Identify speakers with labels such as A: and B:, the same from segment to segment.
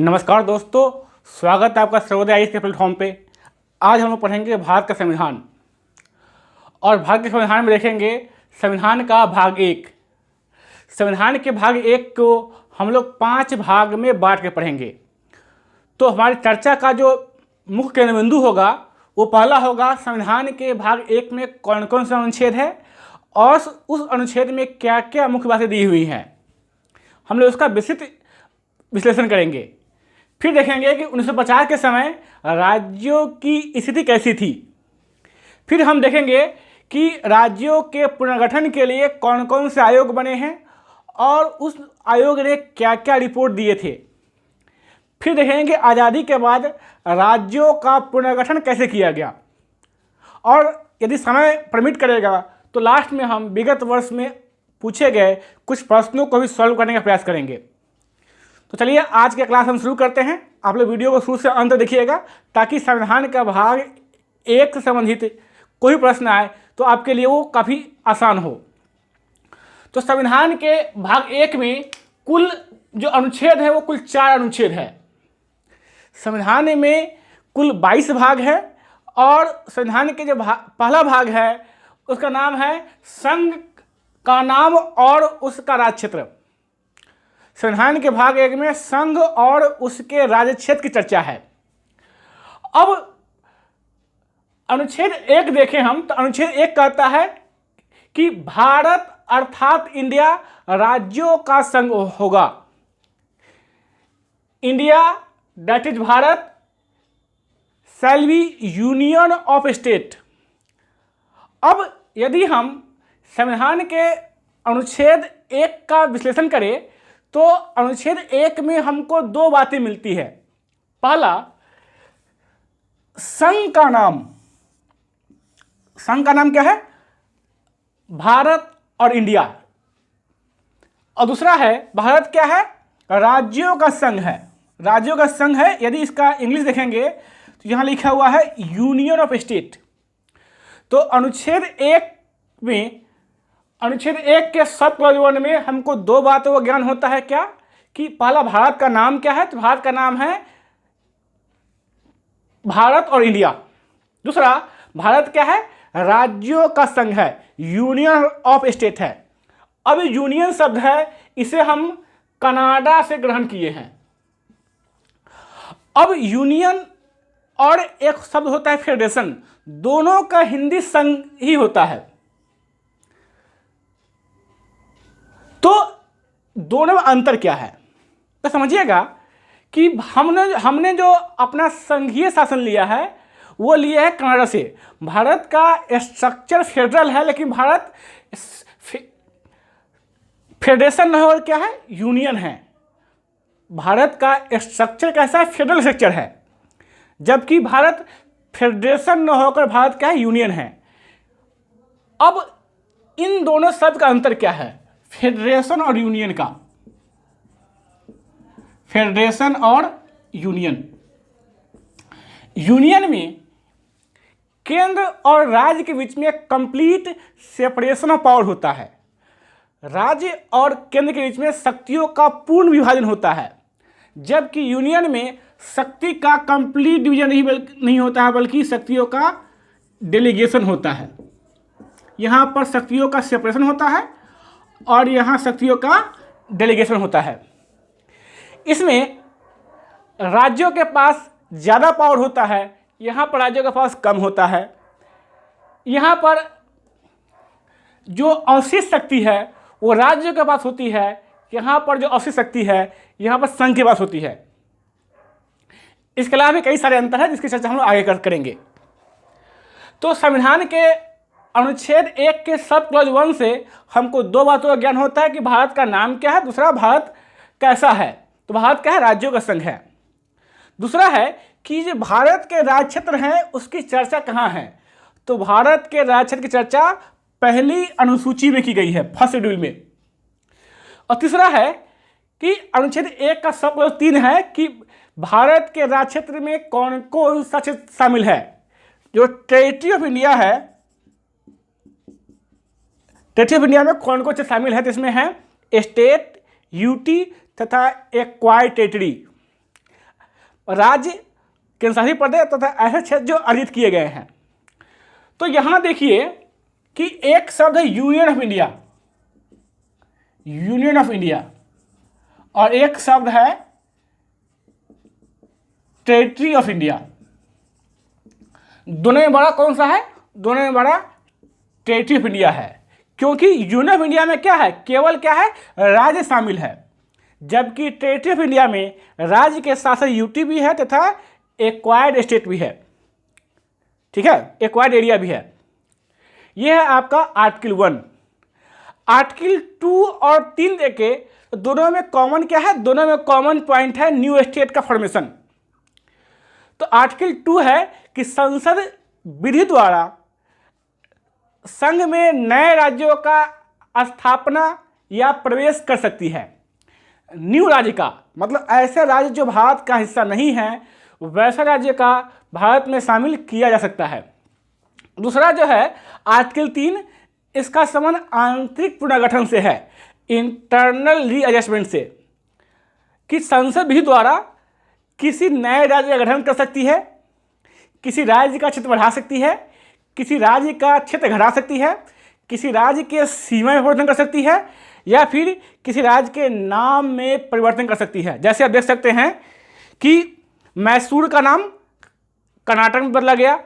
A: नमस्कार दोस्तों, स्वागत है आपका सर्वोदय आईएएस के प्लेटफॉर्म पे। आज हम लोग पढ़ेंगे भारत का संविधान और भारत के संविधान में देखेंगे संविधान का भाग एक। संविधान के भाग एक को हम लोग 5 भाग में बांट के पढ़ेंगे। तो हमारी चर्चा का जो मुख्य केंद्र बिंदु होगा वो पहला होगा संविधान के भाग एक में कौन कौन सा अनुच्छेद है और उस अनुच्छेद में क्या क्या मुख्य बातें दी हुई हैं। हम लोग उसका विस्तृत विश्लेषण करेंगे। फिर देखेंगे कि 1950 के समय राज्यों की स्थिति कैसी थी। फिर हम देखेंगे कि राज्यों के पुनर्गठन के लिए कौन कौन से आयोग बने हैं और उस आयोग ने क्या क्या रिपोर्ट दिए थे। फिर देखेंगे आज़ादी के बाद राज्यों का पुनर्गठन कैसे किया गया और यदि समय परमिट करेगा तो लास्ट में हम विगत वर्ष में पूछे गए कुछ प्रश्नों को भी सॉल्व करने का प्रयास करेंगे। तो चलिए आज के क्लास हम शुरू करते हैं। आप लोग वीडियो को शुरू से अंत देखिएगा ताकि संविधान का भाग एक से संबंधित कोई प्रश्न आए तो आपके लिए वो काफ़ी आसान हो। तो संविधान के भाग एक में कुल जो अनुच्छेद है वो कुल 4 अनुच्छेद है। संविधान में कुल 22 भाग है और संविधान के जो पहला भाग है उसका नाम है संघ का नाम और उसका राज्य क्षेत्र। संविधान के भाग एक में संघ और उसके राज्य क्षेत्र की चर्चा है। अब अनुच्छेद 1 देखें हम तो अनुच्छेद 1 कहता है कि भारत अर्थात इंडिया राज्यों का संघ होगा। India that is Bharat shall be union of state. अब यदि हम संविधान के अनुच्छेद 1 का विश्लेषण करें तो अनुच्छेद 1 में हमको 2 बातें मिलती है। पहला, संघ का नाम। संघ का नाम क्या है? भारत और इंडिया। और दूसरा है भारत क्या है? राज्यों का संघ है। राज्यों का संघ है। यदि इसका इंग्लिश देखेंगे तो यहां लिखा हुआ है यूनियन ऑफ स्टेट। तो अनुच्छेद 1 के सब क्लॉज 1 में हमको 2 बातों का ज्ञान होता है। क्या कि पहला, भारत का नाम क्या है? तो भारत का नाम है भारत और इंडिया। दूसरा, भारत क्या है? राज्यों का संघ है, यूनियन ऑफ स्टेट है। अब यूनियन शब्द है, इसे हम कनाडा से ग्रहण किए हैं। अब यूनियन और एक शब्द होता है फेडरेशन, दोनों का हिंदी संघ ही होता है। तो दोनों में अंतर क्या है तो समझिएगा कि हमने जो अपना संघीय शासन लिया है वो लिया है कनाडा से। भारत का स्ट्रक्चर फेडरल है लेकिन भारत फेडरेशन नहीं और क्या है? यूनियन है। भारत का स्ट्रक्चर कैसा है? फेडरल स्ट्रक्चर है, जबकि भारत फेडरेशन न होकर भारत क्या है? यूनियन है। अब इन दोनों शब्द का अंतर क्या है? फेडरेशन और यूनियन का। फेडरेशन और यूनियन। यूनियन में केंद्र और राज्य के बीच में कंप्लीट सेपरेशन ऑफ पावर होता है। राज्य और केंद्र के बीच में शक्तियों का पूर्ण विभाजन होता है, जबकि यूनियन में शक्ति का कंप्लीट डिवीजन नहीं होता है बल्कि शक्तियों का डेलीगेशन होता है। यहाँ पर शक्तियों का सेपरेशन होता है और यहाँ शक्तियों का डेलीगेशन होता है। इसमें राज्यों के पास ज़्यादा पावर होता है, यहाँ पर राज्यों के पास कम होता है। यहाँ पर जो अवशिष्ट शक्ति है वो राज्यों के पास होती है, यहाँ पर जो अवशिष्ट शक्ति है यहाँ पर संघ के पास होती है। इसके अलावा भी कई सारे अंतर हैं जिसकी चर्चा हम लोग आगे करेंगे। तो संविधान के अनुच्छेद 1 के सब क्लॉज 1 से हमको 2 बातों का ज्ञान होता है कि भारत का नाम क्या है, दूसरा भारत कैसा है। तो भारत क्या है? राज्यों का संघ है। दूसरा है कि जो भारत के राज्य क्षेत्र हैं उसकी चर्चा कहाँ है? तो भारत के राज्य क्षेत्र की चर्चा पहली अनुसूची में की गई है, फर्स्ट शेड्यूल में। और तीसरा है कि अनुच्छेद 1 का सब क्लॉज 3 है कि भारत के राज्य क्षेत्र में कौन कौन सा क्षेत्र शामिल है। जो टेरिटरी ऑफ इंडिया है, टेरिटरी ऑफ इंडिया में कौन कौन से शामिल है? तो इसमें है स्टेट, यूटी तथा एक्वायर्ड टेरिटरी। राज्य, केंद्रशासित प्रदेश तथा ऐसे क्षेत्र जो अर्जित किए गए हैं। तो यहाँ देखिए कि एक शब्द है union of India, union of India, और एक शब्द है टेरिटरी ऑफ इंडिया। दोनों में बड़ा कौन सा है? दोनों में बड़ा टेरिटरी ऑफ इंडिया है, क्योंकि यूनियन ऑफ इंडिया में क्या है? केवल क्या है? राज्य शामिल है, जबकि टेरिटरी ऑफ इंडिया में राज्य के साथ साथ यूटी भी है तथा एक्वायर्ड स्टेट भी है। ठीक है, एक्वायर्ड एरिया भी है। यह है आपका आर्टिकल 1। आर्टिकल 2 और 3 देखे तो दोनों में कॉमन क्या है? दोनों में कॉमन पॉइंट है न्यू स्टेट का फॉर्मेशन। तो आर्टिकल 2 है कि संसद विधि द्वारा संघ में नए राज्यों का स्थापना या प्रवेश कर सकती है। न्यू राज्य का मतलब ऐसे राज्य जो भारत का हिस्सा नहीं है, वैसा राज्य का भारत में शामिल किया जा सकता है। दूसरा जो है आर्टिकल 3, इसका संबंध आंतरिक पुनर्गठन से है, इंटरनल रीएडजस्टमेंट से, कि संसद विधि द्वारा किसी नए राज्य का गठन कर सकती है, किसी राज्य का क्षेत्र बढ़ा सकती है, किसी राज्य का क्षेत्र घटा सकती है, किसी राज्य के सीमा में परिवर्तन कर सकती है, या फिर किसी राज्य के नाम में परिवर्तन कर सकती है। जैसे आप देख सकते हैं कि मैसूर का नाम कर्नाटक में बदला गया,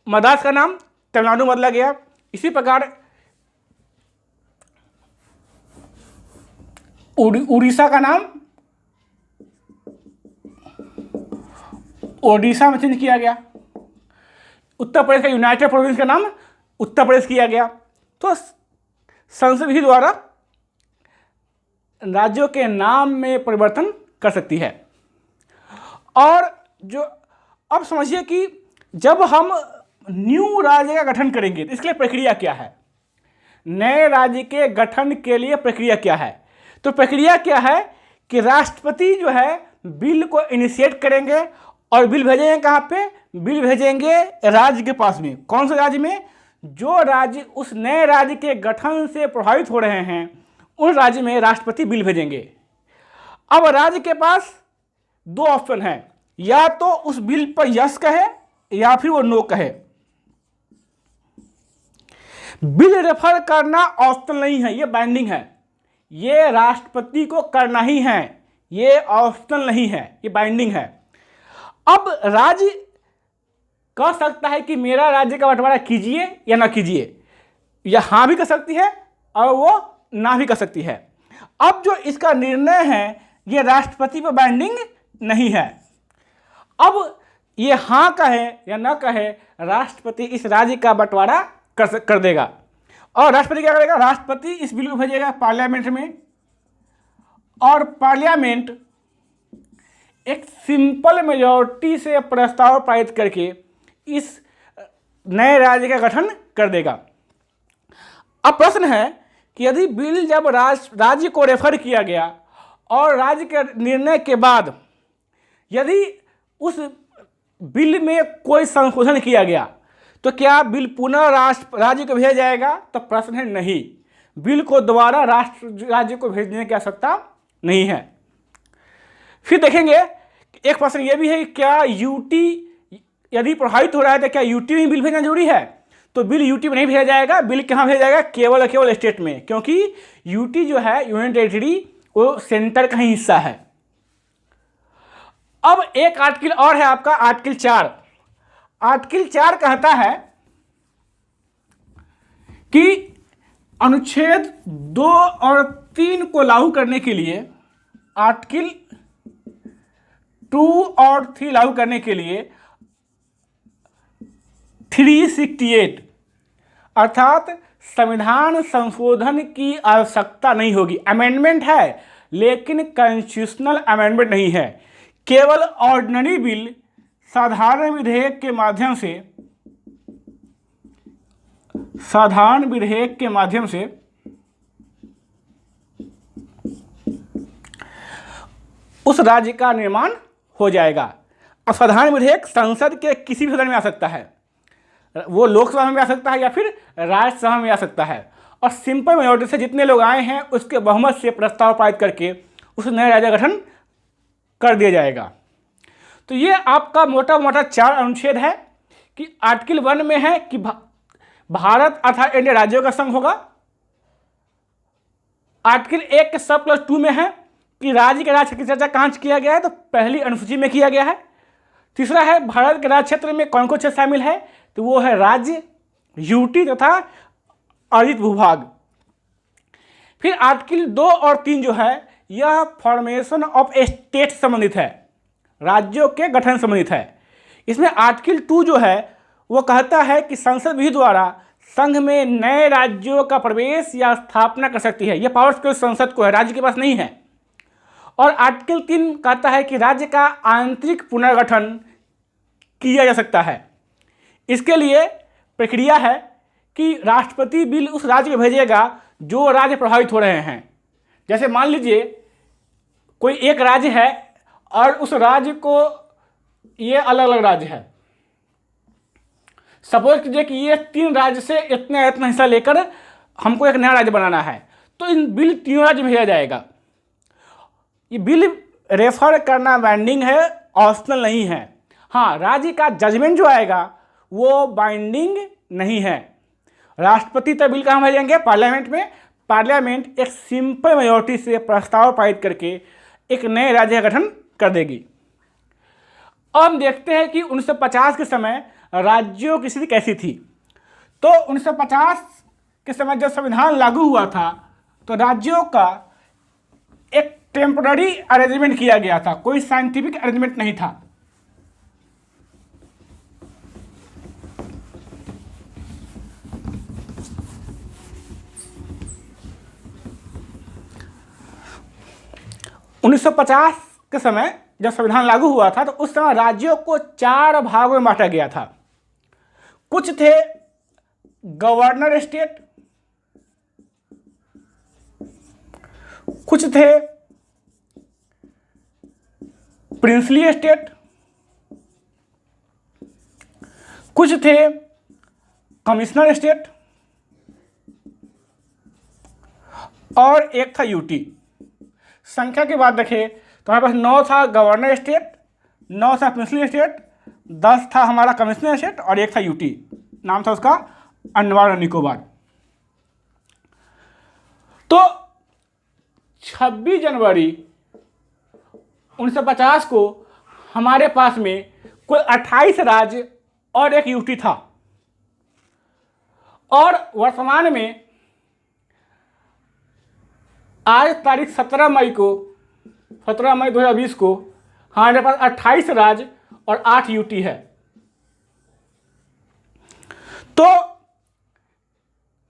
A: मद्रास का नाम तमिलनाडु में बदला गया। इसी प्रकार उड़ीसा का नाम ओडिशा में चेंज किया गया। उत्तर प्रदेश का यूनाइटेड प्रोविंस का नाम उत्तर प्रदेश किया गया। तो संसद विधि द्वारा राज्यों के नाम में परिवर्तन कर सकती है। और जो अब समझिए कि जब हम न्यू राज्य का गठन करेंगे तो इसके लिए प्रक्रिया क्या है? नए राज्य के गठन के लिए प्रक्रिया क्या है? तो प्रक्रिया क्या है कि राष्ट्रपति जो है बिल को इनिशिएट करेंगे और बिल भेजेंगे कहाँ पे? बिल भेजेंगे राज्य के पास में। कौन से राज्य में? जो राज्य उस नए राज्य के गठन से प्रभावित हो रहे हैं उन राज्य में राष्ट्रपति बिल भेजेंगे। अब राज्य के पास दो ऑप्शन हैं, या तो उस बिल पर यस कहे या फिर वो नो कहे। बिल रेफर करना ऑप्शनल नहीं है, ये बाइंडिंग है, ये राष्ट्रपति को करना ही है, ये ऑप्शनल नहीं है, ये बाइंडिंग है। अब राज्य कह सकता है कि मेरा राज्य का बंटवारा कीजिए या ना कीजिए, या हाँ भी कर सकती है और वो ना भी कर सकती है। अब जो इसका निर्णय है ये राष्ट्रपति पर बाइंडिंग नहीं है। अब ये हाँ कहे या ना कहे, राष्ट्रपति इस राज्य का बंटवारा कर देगा। और राष्ट्रपति क्या करेगा? राष्ट्रपति इस बिल को भेजेगा पार्लियामेंट में, और पार्लियामेंट एक सिंपल मेजॉरिटी से प्रस्ताव पारित करके इस नए राज्य का गठन कर देगा। अब प्रश्न है कि यदि बिल जब राज्य को रेफर किया गया और राज्य के निर्णय के बाद यदि उस बिल में कोई संशोधन किया गया तो क्या बिल पुनः राज्य को भेजा जाएगा? तो प्रश्न है नहीं, बिल को दोबारा राज्य को भेजने की आवश्यकता नहीं है। फिर देखेंगे एक प्रश्न ये भी है कि क्या यूटी यदि प्रभावित हो रहा है तो क्या यूटी में बिल भेजना जरूरी है? तो बिल यूटी में नहीं भेजा जाएगा, बिल कहाँ भेजा जाएगा? केवल और केवल स्टेट में, क्योंकि यूटी जो है यूनियन टेरिटरी वो सेंटर का ही हिस्सा है। अब एक आर्टिकल और है आपका आर्टिकल 4। आर्टिकल 4 कहता है कि अनुच्छेद 2 और 3 को लागू करने के लिए, आर्टिकल 2 और 3 लागू करने के लिए 368 अर्थात संविधान संशोधन की आवश्यकता नहीं होगी। अमेंडमेंट है लेकिन कॉन्स्टिट्यूशनल अमेंडमेंट नहीं है, केवल ऑर्डिनरी बिल साधारण विधेयक के माध्यम से उस राज्य का निर्माण हो जाएगा। अब साधारण विधेयक संसद के किसी भी सदन में आ सकता है, वो लोकसभा में आ सकता है या फिर राज्यसभा में आ सकता है, और सिंपल मेजॉरिटी से जितने लोग आए हैं उसके बहुमत से प्रस्ताव पारित करके उस नए राज्य का गठन कर दिया जाएगा। तो ये आपका मोटा मोटा 4 अनुच्छेद है कि आर्टिकल 1 में है कि भारत अर्थात इंडिया राज्यों का संघ होगा। आर्टिकल 1 के सब प्लस 2 में है कि राज्य के राज की चर्चा कहाँ किया गया है, तो पहली अनुसूची में किया गया है। तीसरा है भारत के राज्य क्षेत्र में कौन कौन क्षेत्र शामिल है, तो वो है राज्य, यूटी तथा अर्जित भूभाग। फिर आर्टिकल 2 और 3 जो है यह फॉर्मेशन ऑफ स्टेट संबंधित है, राज्यों के गठन संबंधित है। इसमें आर्टिकल 2 जो है वो कहता है कि संसद विधि द्वारा संघ में नए राज्यों का प्रवेश या स्थापना कर सकती है। यह पावर्स केवल संसद को है, राज्य के पास नहीं है। और आर्टिकल 3 कहता है कि राज्य का आंतरिक पुनर्गठन किया जा सकता है। इसके लिए प्रक्रिया है कि राष्ट्रपति बिल उस राज्य को भेजेगा जो राज्य प्रभावित हो रहे हैं। जैसे मान लीजिए कोई एक राज्य है और उस राज्य को ये अलग अलग राज्य है, सपोज कीजिए कि ये 3 राज्य से इतना इतना हिस्सा लेकर हमको एक नया राज्य बनाना है, तो इन बिल 3 राज्य में भेजा जाएगा। ये बिल रेफर करना बाइंडिंग है, ऑप्शनल नहीं है। हाँ, राज्य का जजमेंट जो आएगा वो बाइंडिंग नहीं है। राष्ट्रपति तब बिल कहाँ भेजेंगे, पार्लियामेंट में। पार्लियामेंट एक सिंपल मेजॉरिटी से प्रस्ताव पारित करके एक नए राज्य का गठन कर देगी। अब हम देखते हैं कि 1950 के समय राज्यों की स्थिति कैसी थी। तो 1950 के समय जब संविधान लागू हुआ था तो राज्यों का एक टेम्पररी अरेंजमेंट किया गया था, कोई साइंटिफिक अरेंजमेंट नहीं था। उन्नीस सौ 50 के समय जब संविधान लागू हुआ था तो उस समय राज्यों को 4 भागों में बांटा गया था। कुछ थे गवर्नर स्टेट, कुछ थे प्रिंसली स्टेट, कुछ थे कमिश्नर स्टेट और एक था यूटी। संख्या की बात देखें तो हमारे पास 9 था गवर्नर स्टेट, 9 था प्रिंसली स्टेट, 10 था हमारा कमिश्नर स्टेट और एक था यूटी, नाम था उसका अंडमान और निकोबार। तो 26 जनवरी 1950 को हमारे पास में कुल 28 राज्य और एक यूटी था। और वर्तमान में आज तारीख 17 मई 2020 को हमारे पास 28 राज्य और 8 यूटी है। तो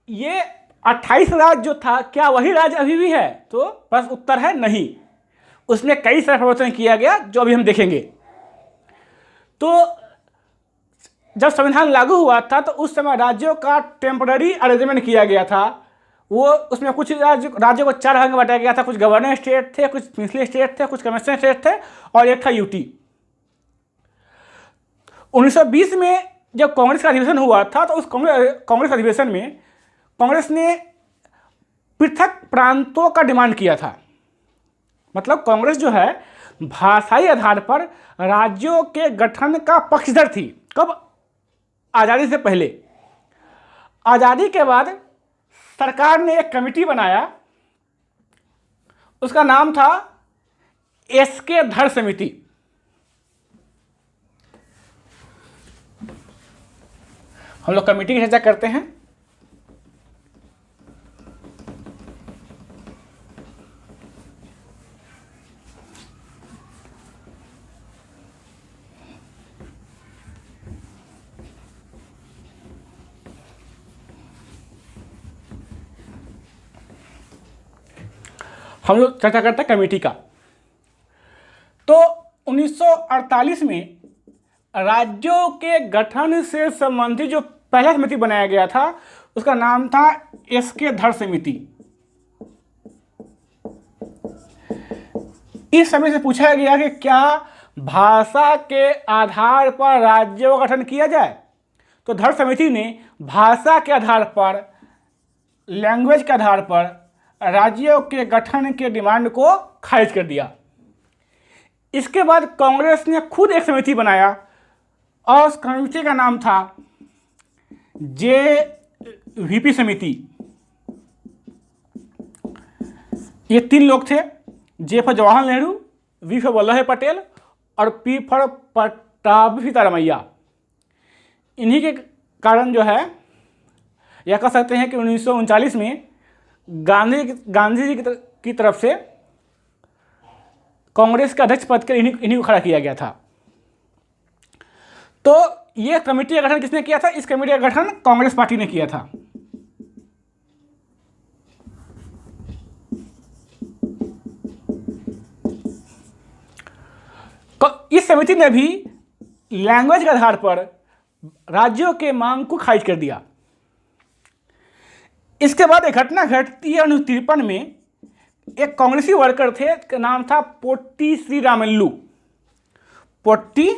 A: ये 28 राज्य जो था क्या वही राज्य अभी भी है, तो बस उत्तर है नहीं। उसमें कई सारे परिवर्तन किया गया जो अभी हम देखेंगे। तो जब संविधान लागू हुआ था तो उस समय राज्यों का टेम्पररी अरेंजमेंट किया गया था। वो उसमें कुछ राज्यों को 4 भाग में बांटा गया था। कुछ गवर्नर स्टेट थे, कुछ प्रिंसली स्टेट थे, कुछ कमिश्नर स्टेट थे और एक था यूटी। 1920 में जब कांग्रेस का अधिवेशन हुआ था तो उस कांग्रेस अधिवेशन में कांग्रेस ने पृथक प्रांतों का डिमांड किया था। मतलब कांग्रेस जो है भाषाई आधार पर राज्यों के गठन का पक्षधर थी। कब? आज़ादी से पहले। आज़ादी के बाद सरकार ने एक कमेटी बनाया, उसका नाम था एसके धर समिति। हम लोग कमेटी की चर्चा करते हैं। हम लोग चर्चा करते हैं कमेटी का। तो 1948 में राज्यों के गठन से संबंधित जो पहला समिति बनाया गया था उसका नाम था एसके धर समिति। इस समिति से पूछा गया कि क्या भाषा के आधार पर राज्यों का गठन किया जाए। तो धर समिति ने भाषा के आधार पर, लैंग्वेज के आधार पर राज्यों के गठन के डिमांड को खारिज कर दिया। इसके बाद कांग्रेस ने खुद एक समिति बनाया और उस कमेटी का नाम था JVP समिति। ये 3 लोग थे, J for Jawaharlal Nehru, V for Vallabh भाई पटेल और P फॉर पट्टाभी सीतारमैया। इन्हीं के कारण जो है यह कह सकते हैं कि 1939 में गांधी जी की तरफ से कांग्रेस के अध्यक्ष पद के इन्हीं को खड़ा किया गया था। तो ये कमेटी का गठन किसने किया था? इस कमेटी का गठन कांग्रेस पार्टी ने किया था। इस समिति ने भी लैंग्वेज के आधार पर राज्यों के मांग को खारिज कर दिया। इसके बाद एक घटना घटती है 1953 में। एक कांग्रेसी वर्कर थे, का नाम था पोट्टी श्रीरामुलु। पोट्टी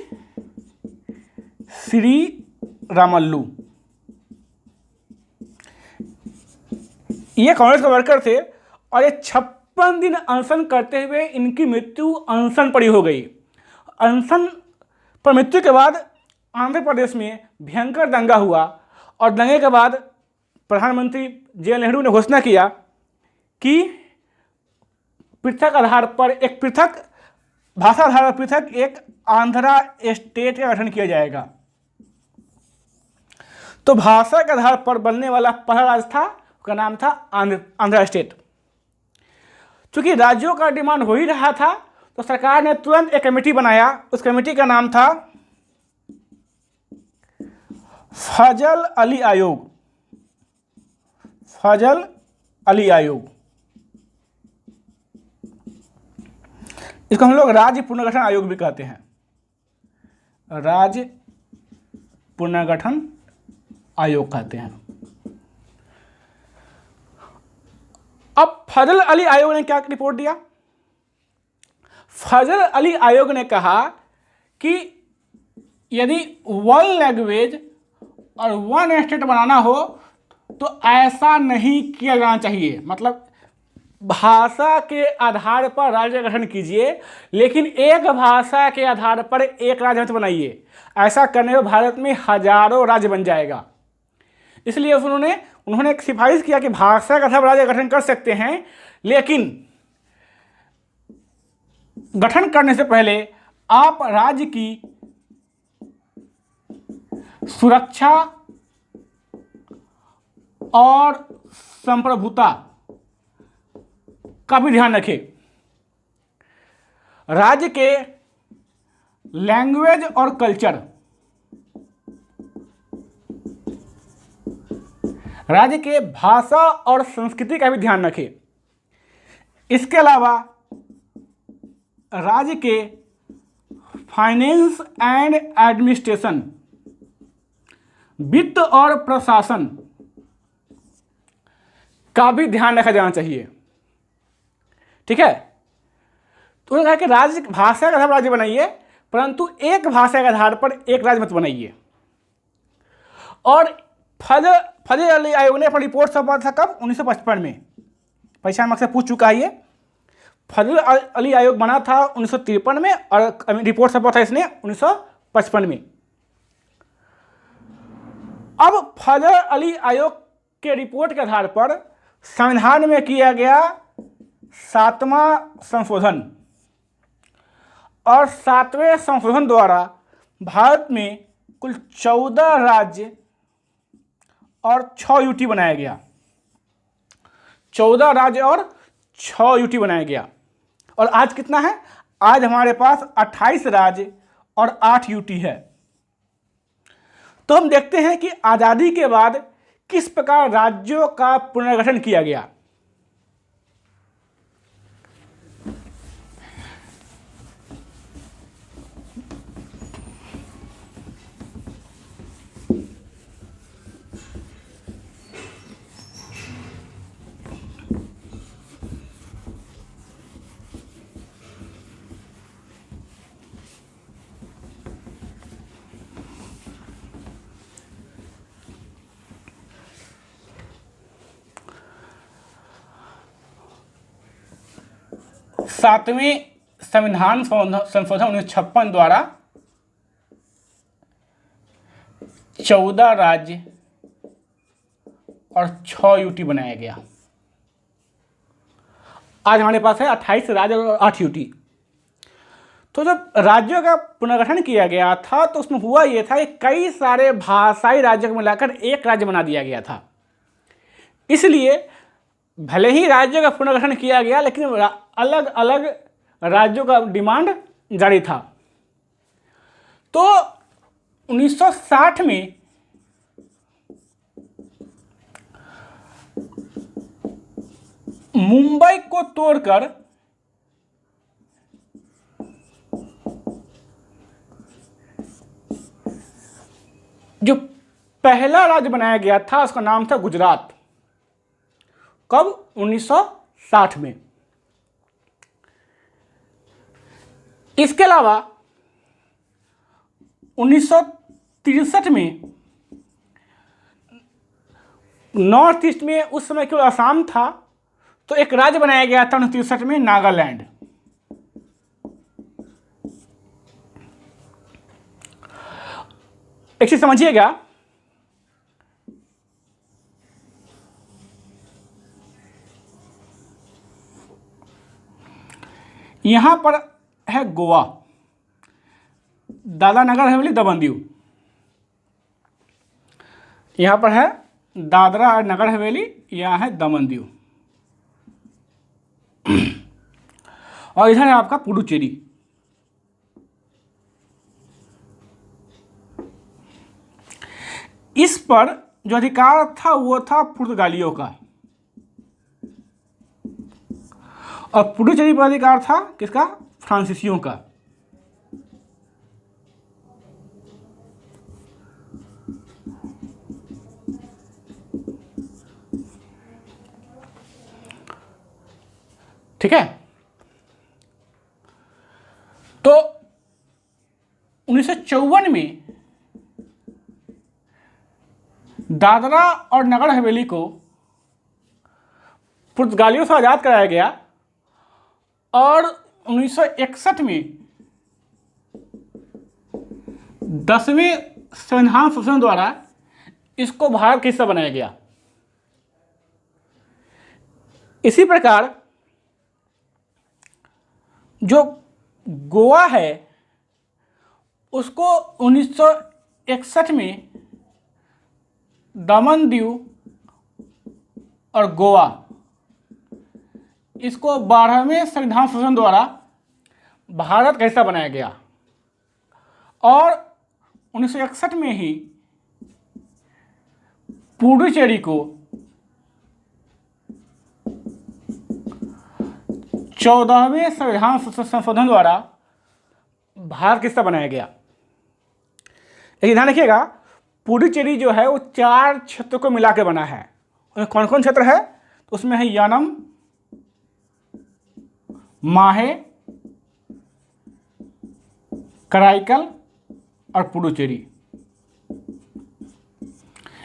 A: श्रीरामुलु ये कांग्रेस के वर्कर थे और ये 56 दिन अनशन करते हुए इनकी मृत्यु अनशन पर ही हो गई। अनशन पर मृत्यु के बाद आंध्र प्रदेश में भयंकर दंगा हुआ और दंगे के बाद प्रधानमंत्री जवाहरलाल नेहरू ने घोषणा किया कि पृथक आधार पर एक पृथक भाषा आधार पर पृथक एक आंध्रा स्टेट का गठन किया जाएगा। तो भाषा के आधार पर बनने वाला पहला राज्य था, उसका नाम था आंध्रा स्टेट। चूंकि राज्यों का डिमांड हो ही रहा था तो सरकार ने तुरंत एक कमेटी बनाया। उस कमेटी का नाम था फजल अली आयोग। फजल अली आयोग, इसको हम लोग राज्य पुनर्गठन आयोग भी कहते हैं। राज्य पुनर्गठन आयोग कहते हैं। अब फजल अली आयोग ने क्या रिपोर्ट दिया? फजल अली आयोग ने कहा कि यदि वन लैंग्वेज और वन स्टेट बनाना हो तो ऐसा नहीं किया जाना चाहिए। मतलब भाषा के आधार पर राज्य गठन कीजिए, लेकिन एक भाषा के आधार पर एक राज्य मत बनाइए। ऐसा करने में भारत में हजारों राज्य बन जाएगा। इसलिए उन्होंने एक सिफारिश किया कि भाषा के आधार पर राज्य गठन कर सकते हैं, लेकिन गठन करने से पहले आप राज्य की सुरक्षा और संप्रभुता का भी ध्यान रखें। राज्य के लैंग्वेज और कल्चर, राज्य के भाषा और संस्कृति का भी ध्यान रखें। इसके अलावा राज्य के फाइनेंस एंड एडमिनिस्ट्रेशन, वित्त और प्रशासन का भी ध्यान रखा जाना चाहिए। ठीक है, तो उन्होंने कहा कि राज्य भाषा के आधार पर राज्य बनाइए, परंतु एक भाषा के आधार पर एक राज्य मत बनाइए। और फजल अली आयोग ने अपना रिपोर्ट सौंपा था कब? 1955 में। परीक्षा में अक्सर पूछ चुका है ये। फजल अली आयोग बना था 1953 में और रिपोर्ट सौंपा था इसने 1955 में। अब फजल अली आयोग के रिपोर्ट के आधार पर संविधान में किया गया 7वां संशोधन, और 7वें संशोधन द्वारा भारत में कुल 14 राज्य और 6 यूटी बनाया गया। 14 राज्य और 6 यूटी बनाया गया। और आज कितना है? आज हमारे पास 28 राज्य और 8 यूटी है। तो हम देखते हैं कि आज़ादी के बाद किस प्रकार राज्यों का पुनर्गठन किया गया। सातवें संविधान संशोधन 1956 द्वारा 14 राज्य और 6 यूटी बनाया गया। आज हमारे पास है 28 राज्य और 8 यूटी। तो जब राज्यों का पुनर्गठन किया गया था तो उसमें हुआ ये था कि कई सारे भाषाई राज्यों को मिलाकर एक राज्य बना दिया गया था। इसलिए भले ही राज्यों का पुनर्गठन किया गया लेकिन अलग अलग राज्यों का डिमांड जारी था। तो 1960 में मुंबई को तोड़कर जो पहला राज्य बनाया गया था उसका नाम था गुजरात। कब? 1960 में। इसके अलावा 1963 में नॉर्थ ईस्ट में उस समय केवल असम था तो एक राज्य बनाया गया था 1963 में, नागालैंड। एक चीज समझिएगा, यहां पर है गोवा, दादरा नगर हवेली दमन दीव। यहां पर है दादरा और नगर हवेली, यहां है दमन दीव। और इधर है आपका पुडुचेरी। इस पर जो अधिकार था वो था पुर्तगालियों का, और पुडुचेरी पर अधिकार था किसका? फ्रांसीसियों का। ठीक है। तो 1954 में दादरा और नगर हवेली को पुर्तगालियों से आज़ाद कराया गया और 1961 में 10वें संविधान संशोधन द्वारा इसको भारत का हिस्सा बनाया गया। इसी प्रकार जो गोवा है उसको 1961 में दमन दीव और गोवा इसको 12वें संविधान संशोधन द्वारा भारत का हिस्सा बनाया गया और 1961 में ही पुडुचेरी को 14वें संविधान संशोधन द्वारा भारत का हिस्सा बनाया गया। लेकिन ध्यान रखिएगा, पुडुचेरी जो है वो 4 क्षेत्रों को मिला के बना है। उसमें कौन कौन क्षेत्र है? तो उसमें है यानम, माहे, कराईकल और पुडुचेरी।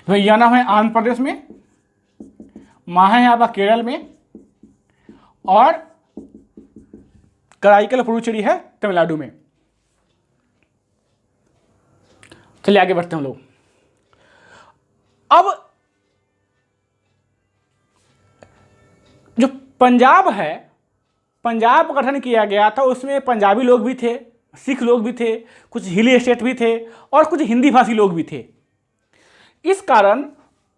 A: यानम है आंध्र प्रदेश में, माहे है आपका केरल में, और कराईकल पुडुचेरी है तमिलनाडु में। चलिए आगे बढ़ते हैं हम लोग। अब जो पंजाब है, पंजाब का गठन किया गया था, उसमें पंजाबी लोग भी थे, सिख लोग भी थे, कुछ हिली स्टेट भी थे और कुछ हिंदी भाषी लोग भी थे। इस कारण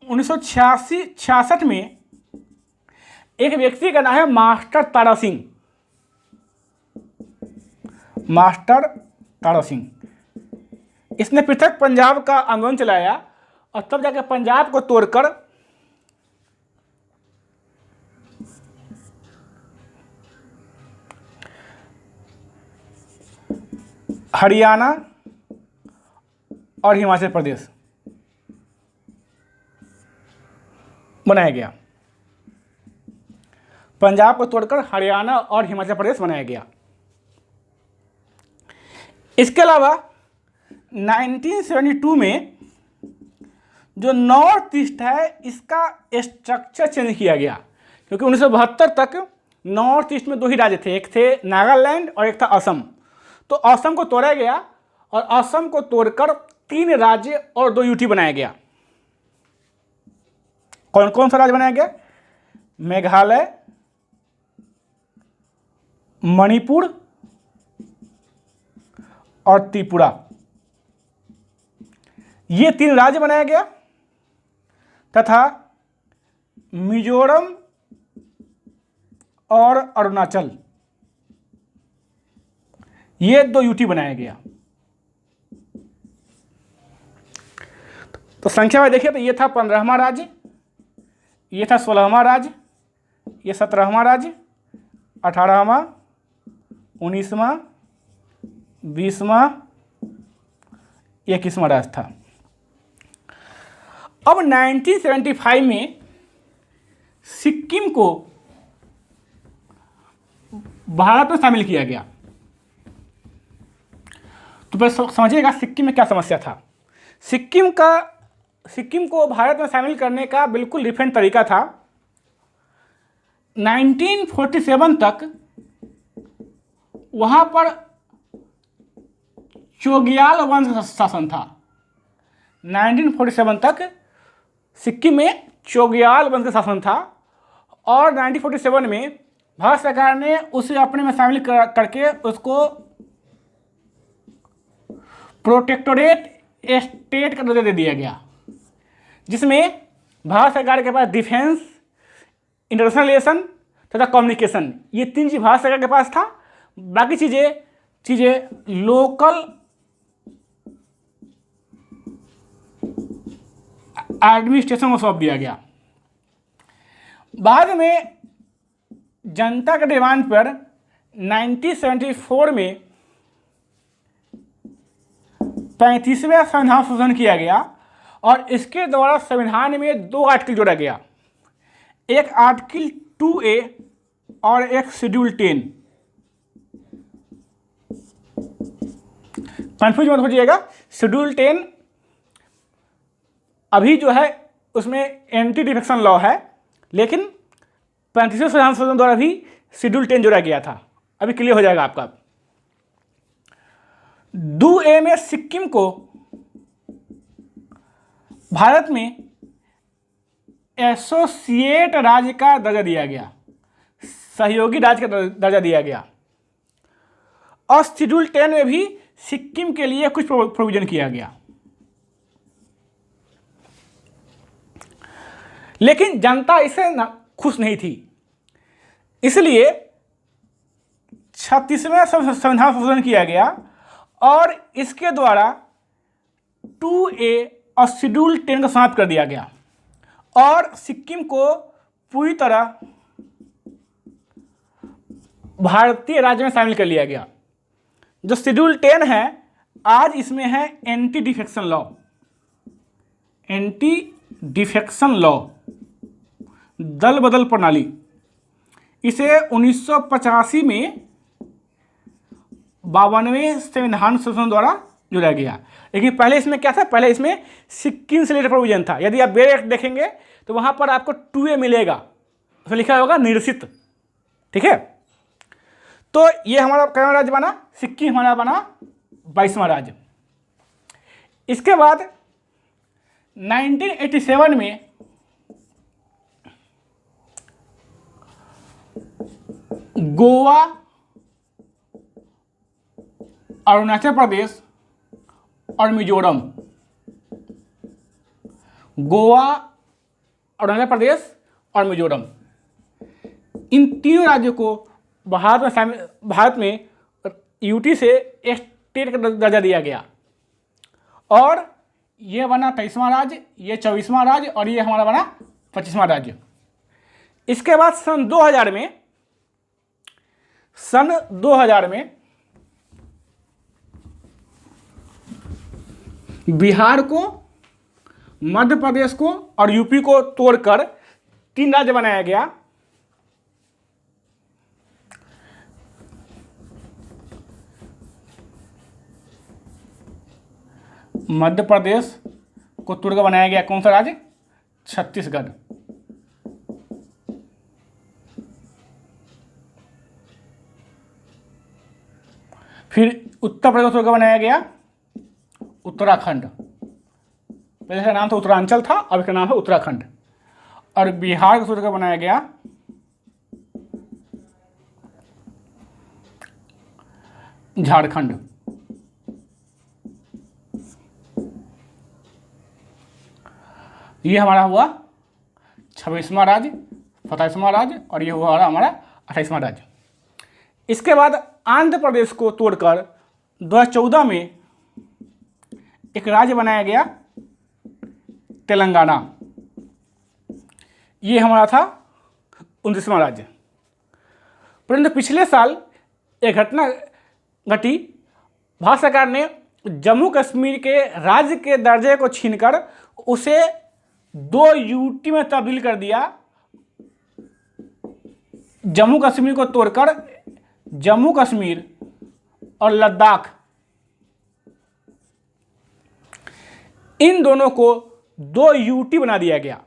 A: 1966 में एक व्यक्ति का नाम है मास्टर तारा सिंह। मास्टर तारा सिंह इसने पृथक पंजाब का आंदोलन चलाया और तब जाकर पंजाब को तोड़कर हरियाणा और हिमाचल प्रदेश बनाया गया। पंजाब को तोड़कर हरियाणा और हिमाचल प्रदेश बनाया गया। इसके अलावा 1972 में जो नॉर्थ ईस्ट है इसका स्ट्रक्चर चेंज किया गया, क्योंकि 1972 तक नॉर्थ ईस्ट में दो ही राज्य थे, एक थे नागालैंड और एक था असम। तो असम को तोड़ा गया और असम को तोड़कर 3 राज्य और 2 यूटी बनाया गया। कौन कौन सा राज्य बनाया गया? मेघालय, मणिपुर और त्रिपुरा, ये 3 राज्य बनाया गया तथा मिजोरम और अरुणाचल, ये 2 यूटी बनाया गया। तो संख्या में देखिए तो ये था 15वां राज्य, ये था 16वां राज्य, ये 17वां राज्य, 18वां, 19वां, 20वां, 21वां राज्य था। अब 1975 में सिक्किम को भारत में शामिल किया गया। तो पहले समझिएगा सिक्किम में क्या समस्या था। सिक्किम को भारत में शामिल करने का बिल्कुल डिफरेंट तरीका था। 1947 तक वहाँ पर चोग्याल वंश का शासन था। 1947 तक सिक्किम में चोग्याल वंश का शासन था और 1947 में भारत सरकार ने उसे अपने में शामिल करके उसको प्रोटेक्टोरेट स्टेट का दर्जा दे दिया गया, जिसमें भारत सरकार के पास डिफेंस, इंटरनेशनल रिलेशन तथा कम्युनिकेशन, ये 3 चीज़ भारत सरकार के पास था। बाकी चीज़ें लोकल एडमिनिस्ट्रेशन को सौंप दिया गया। बाद में जनता के डिमांड पर 1974 में 35वें संविधान संशोधन किया गया और इसके द्वारा संविधान में 2 आर्टिकल जोड़ा गया, एक आर्टिकल 2A और एक शेड्यूल 10। कंफ्यूज मत होइएगा, शेड्यूल 10 अभी जो है उसमें एंटी डिफेक्शन लॉ है, लेकिन 35वें संविधान संशोधन द्वारा भी शेड्यूल 10 जोड़ा गया था। अभी क्लियर हो जाएगा आपका। 2A में सिक्किम को भारत में एसोसिएट राज्य का दर्जा दिया गया, सहयोगी राज्य का दर्जा दिया गया। और शेड्यूल 10 में भी सिक्किम के लिए कुछ प्रोविजन किया गया। लेकिन जनता इससे खुश नहीं थी, इसलिए 36वें संविधान संशोधन किया गया और इसके द्वारा 2A और शेड्यूल 10 को समाप्त कर दिया गया और सिक्किम को पूरी तरह भारतीय राज्य में शामिल कर लिया गया। जो शेड्यूल 10 है, आज इसमें है anti defection law, anti defection law, दल बदल प्रणाली। इसे 1985 में 52वें संविधान संशोधन द्वारा जोड़ा गया। लेकिन पहले इसमें क्या था? पहले इसमें सिक्किम से रिलेटेड प्रोविजन था। यदि आप बेयर एक्ट देखेंगे तो वहाँ पर आपको 2A मिलेगा, उसमें लिखा होगा निरसित। ठीक है, तो ये हमारा कौन राज्य बना? सिक्किम हमारा बना 22वां राज्य। इसके बाद 1987 में गोवा, अरुणाचल प्रदेश और मिजोरम, गोवा, अरुणाचल प्रदेश और मिजोरम, इन 3 राज्यों को भारत में यूटी से स्टेट का दर्जा दिया गया और ये बना 23वां राज्य, ये 24वां राज्य और ये हमारा बना 25वां राज्य। इसके बाद सन 2000 में बिहार को, मध्य प्रदेश को और यूपी को तोड़कर 3 राज्य बनाया गया। मध्य प्रदेश को तोड़कर बनाया गया कौन सा राज्य? छत्तीसगढ़। फिर उत्तर प्रदेश को तोड़कर बनाया गया उत्तराखंड। पहले इसका नाम था उत्तरांचल था, अब इसका नाम है उत्तराखंड। और बिहार को तोड़कर बनाया गया झारखंड। ये हमारा हुआ 26वां राज्य, 27वां राज्य, और ये हुआ हमारा 28वां राज्य। इसके बाद आंध्र प्रदेश को तोड़कर 2014 में एक राज्य बनाया गया तेलंगाना। ये हमारा था 29वां राज्य। परंतु पिछले साल एक घटना घटी। भारत सरकार ने जम्मू कश्मीर के राज्य के दर्जे को छीनकर उसे 2 यूटी में तब्दील कर दिया। जम्मू कश्मीर को तोड़कर जम्मू कश्मीर और लद्दाख, इन दोनों को 2 यूटी बना दिया गया।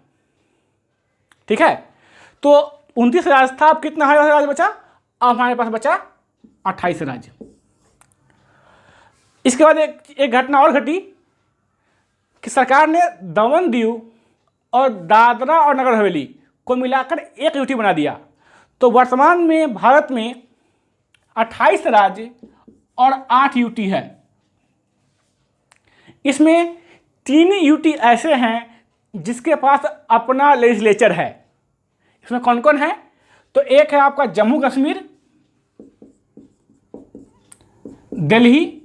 A: ठीक है, तो 29 राज्य था, अब कितना है राज्य बचा? अब हमारे पास बचा 28 राज्य। इसके बाद एक घटना और घटी कि सरकार ने दमन दीव और दादरा और नगर हवेली को मिलाकर 1 यूटी बना दिया। तो वर्तमान में भारत में 28 राज्य और 8 यूटी है। इसमें 3 यूटी ऐसे हैं जिसके पास अपना लेजिस्लेचर है। इसमें कौन कौन है? तो एक है आपका जम्मू कश्मीर, दिल्ली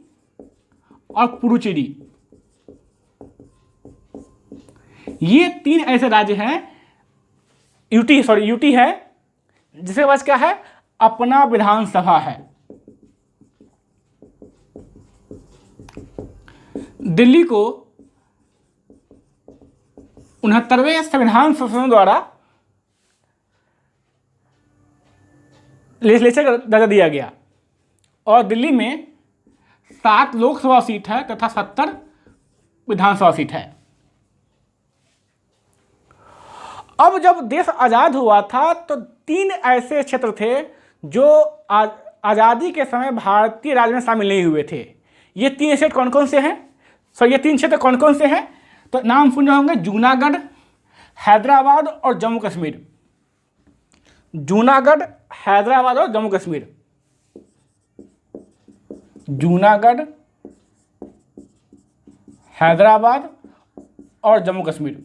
A: और पुडुचेरी। ये 3 ऐसे राज्य हैं, यूटी है, जिसके पास क्या है? अपना विधानसभा है। दिल्ली को 69वें संविधान संशोधन द्वारा लेजिस्लेचर का दर्जा दिया गया और दिल्ली में 7 लोकसभा सीट है तथा 70 विधानसभा सीट है। अब जब देश आज़ाद हुआ था तो 3 ऐसे क्षेत्र थे जो आज़ादी के समय भारतीय राज्य में शामिल नहीं हुए थे। ये 3 स्टेट कौन कौन से हैं? ये 3 क्षेत्र कौन कौन से हैं? तो नाम सुन रहे होंगे, जूनागढ़, हैदराबाद और जम्मू कश्मीर। जूनागढ़, हैदराबाद और जम्मू कश्मीर। जूनागढ़, हैदराबाद और जम्मू कश्मीर।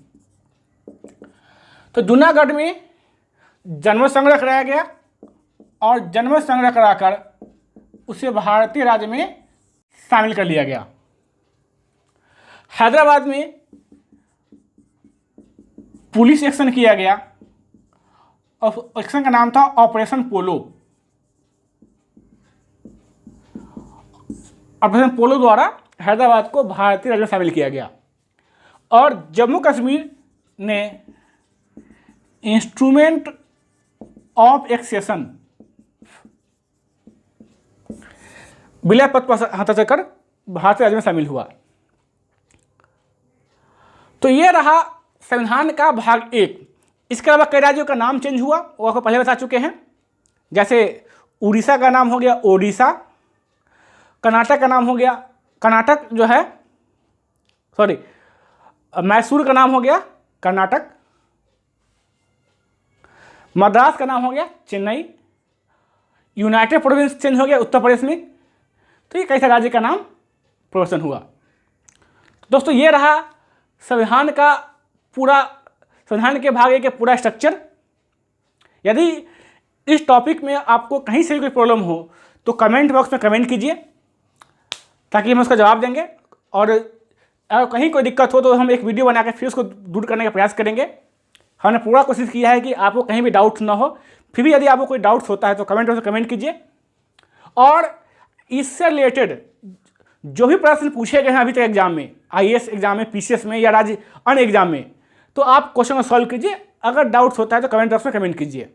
A: तो जूनागढ़ में जनमत संग्रह कराया गया और जनमत संग्रह कराकर उसे भारतीय राज्य में शामिल कर लिया गया। हैदराबाद में पुलिस एक्शन किया गया और एक्शन का नाम था ऑपरेशन पोलो। ऑपरेशन पोलो द्वारा हैदराबाद को भारतीय राज्य में शामिल किया गया। और जम्मू कश्मीर ने इंस्ट्रूमेंट ऑफ एक्सेशन विलय पत्र पर हस्ताक्षर कर भारतीय राज्य में शामिल हुआ। तो ये रहा संविधान का भाग 1। इसके अलावा कई राज्यों का नाम चेंज हुआ, वो आपको पहले बता चुके हैं। जैसे उड़ीसा का नाम हो गया ओडिशा, कर्नाटक का नाम हो गया कर्नाटक जो है मैसूर का नाम हो गया कर्नाटक, मद्रास का नाम हो गया चेन्नई, यूनाइटेड प्रोविंस चेंज हो गया उत्तर प्रदेश में। तो ये कई सारे राज्य का नाम परिवर्तन हुआ। दोस्तों ये रहा संविधान का पूरा, संविधान के भाग 1 के पूरा स्ट्रक्चर। यदि इस टॉपिक में आपको कहीं से भी कोई प्रॉब्लम हो तो कमेंट बॉक्स में कमेंट कीजिए ताकि हम उसका जवाब देंगे। और अगर कहीं कोई दिक्कत हो तो हम एक वीडियो बना के फिर उसको दूर करने का प्रयास करेंगे। हमने पूरा कोशिश किया है कि आपको कहीं भी डाउट ना हो। फिर भी यदि आपको कोई डाउट्स होता है तो कमेंट बॉक्स में कमेंट कीजिए। और इससे रिलेटेड जो भी प्रश्न पूछे गए हैं अभी तक एग्जाम में, IAS एग्जाम में, PCS में या राज्य अन्य एग्जाम में, तो आप क्वेश्चन को सॉल्व कीजिए। अगर डाउट्स होता है तो कमेंट बॉक्स में कमेंट कीजिए।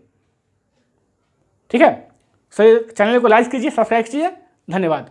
A: ठीक है, चैनल को लाइक कीजिए, सब्सक्राइब कीजिए। धन्यवाद।